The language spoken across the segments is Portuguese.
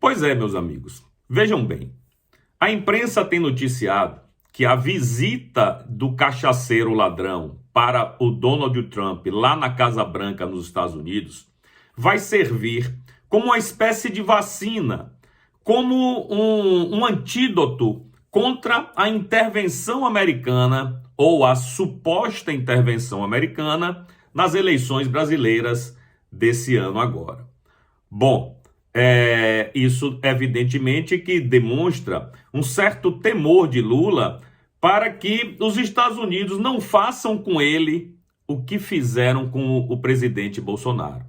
Pois é, meus amigos. Vejam bem, a imprensa tem noticiado que a visita do cachaceiro ladrão para o Donald Trump lá na Casa Branca, nos Estados Unidos, vai servir como uma espécie de vacina, como um antídoto contra a intervenção americana ou a suposta intervenção americana nas eleições brasileiras desse ano agora. Bom, isso evidentemente que demonstra um certo temor de Lula para que os Estados Unidos não façam com ele o que fizeram com o presidente Bolsonaro.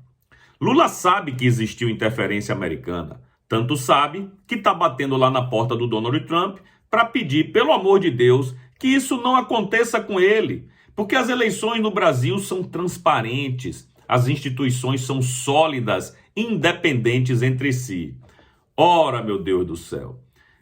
Lula sabe que existiu interferência americana, tanto sabe que está batendo lá na porta do Donald Trump para pedir, pelo amor de Deus, que isso não aconteça com ele, porque as eleições no Brasil são transparentes, as instituições são sólidas, independentes entre si. Ora, meu Deus do céu,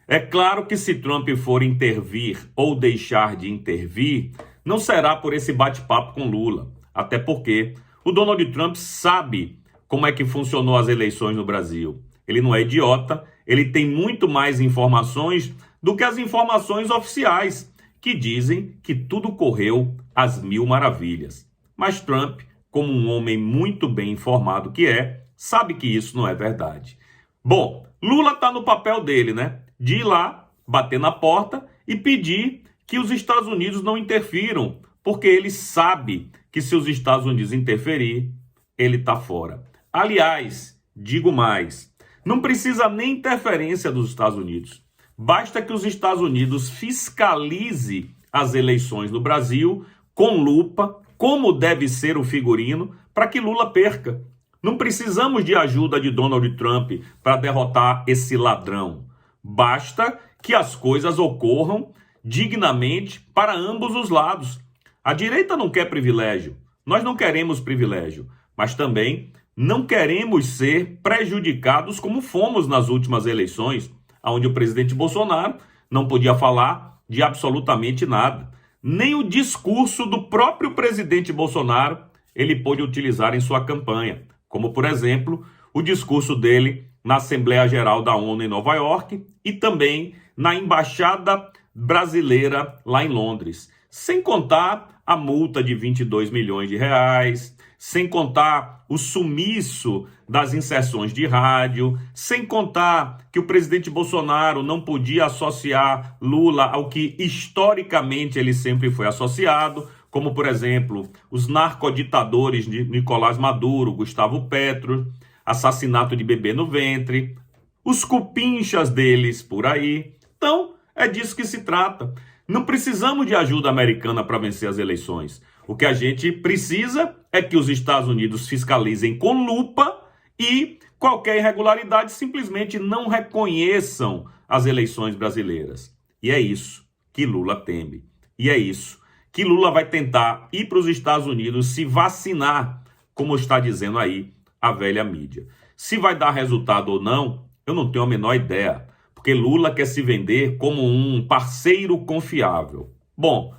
é claro que se Trump for intervir ou deixar de intervir, não será por esse bate-papo com Lula, até porque o Donald Trump sabe como é que funcionou as eleições no Brasil. Ele não é idiota, ele tem muito mais informações do que as informações oficiais, que dizem que tudo correu às mil maravilhas. Mas Trump, como um homem muito bem informado que é, sabe que isso não é verdade. Bom, Lula está no papel dele, né? De ir lá, bater na porta e pedir que os Estados Unidos não interfiram, porque ele sabe que se os Estados Unidos interferir, ele está fora. Aliás, digo mais, não precisa nem interferência dos Estados Unidos. Basta que os Estados Unidos fiscalize as eleições no Brasil com lupa, como deve ser o figurino, para que Lula perca. Não precisamos de ajuda de Donald Trump para derrotar esse ladrão. Basta que as coisas ocorram dignamente para ambos os lados. A direita não quer privilégio. Nós não queremos privilégio, mas também não queremos ser prejudicados como fomos nas últimas eleições, onde o presidente Bolsonaro não podia falar de absolutamente nada. Nem o discurso do próprio presidente Bolsonaro ele pôde utilizar em sua campanha, como, por exemplo, o discurso dele na Assembleia Geral da ONU em Nova York e também na Embaixada Brasileira lá em Londres. Sem contar a multa de 22 milhões de reais, sem contar o sumiço das inserções de rádio, sem contar que o presidente Bolsonaro não podia associar Lula ao que historicamente ele sempre foi associado, como, por exemplo, os narcoditadores de Nicolás Maduro, Gustavo Petro, assassinato de bebê no ventre, os cupinchas deles por aí. Então, é disso que se trata. Não precisamos de ajuda americana para vencer as eleições. O que a gente precisa é que os Estados Unidos fiscalizem com lupa e qualquer irregularidade simplesmente não reconheçam as eleições brasileiras. E é isso que Lula teme. E é isso que Lula vai tentar ir para os Estados Unidos se vacinar, como está dizendo aí a velha mídia. Se vai dar resultado ou não, eu não tenho a menor ideia, porque Lula quer se vender como um parceiro confiável. Bom,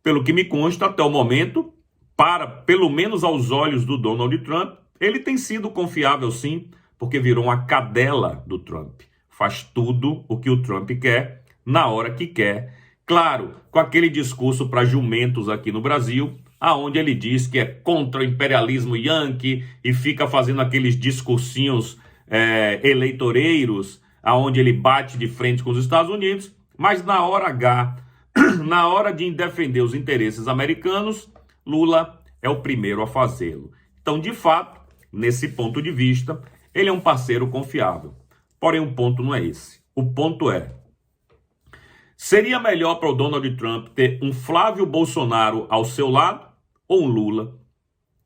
pelo que me consta até o momento, pelo menos aos olhos do Donald Trump, ele tem sido confiável sim, porque virou uma cadela do Trump. Faz tudo o que o Trump quer, na hora que quer. Claro, com aquele discurso para jumentos aqui no Brasil, aonde ele diz que é contra o imperialismo yankee e fica fazendo aqueles discursinhos eleitoreiros, aonde ele bate de frente com os Estados Unidos, mas na hora H, na hora de defender os interesses americanos, Lula é o primeiro a fazê-lo. Então, de fato, nesse ponto de vista, ele é um parceiro confiável. Porém, o ponto não é esse. O ponto é, seria melhor para o Donald Trump ter um Flávio Bolsonaro ao seu lado ou um Lula?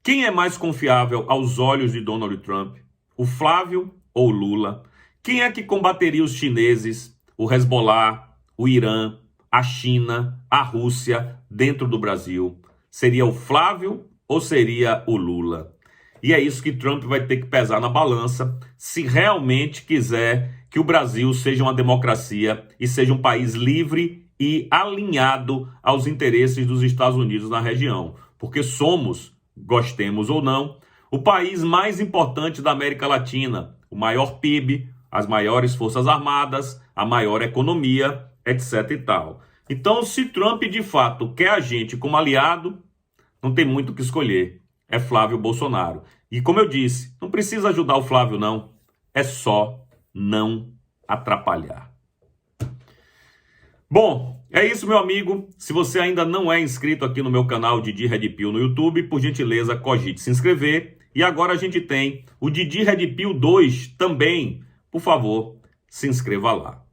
Quem é mais confiável aos olhos de Donald Trump? O Flávio ou o Lula? Quem é que combateria os chineses, o Hezbollah, o Irã, a China, a Rússia dentro do Brasil? Seria o Flávio ou seria o Lula? E é isso que Trump vai ter que pesar na balança se realmente quiser que o Brasil seja uma democracia e seja um país livre e alinhado aos interesses dos Estados Unidos na região. Porque somos, gostemos ou não, o país mais importante da América Latina, o maior PIB, as maiores forças armadas, a maior economia, etc e tal. Então, se Trump de fato quer a gente como aliado, não tem muito o que escolher. É Flávio Bolsonaro. E como eu disse, não precisa ajudar o Flávio, não. É só não atrapalhar. Bom, é isso, meu amigo. Se você ainda não é inscrito aqui no meu canal Didi Red Pill no YouTube, por gentileza, cogite se inscrever. E agora a gente tem o Didi Red Pill 2 também. Por favor, se inscreva lá.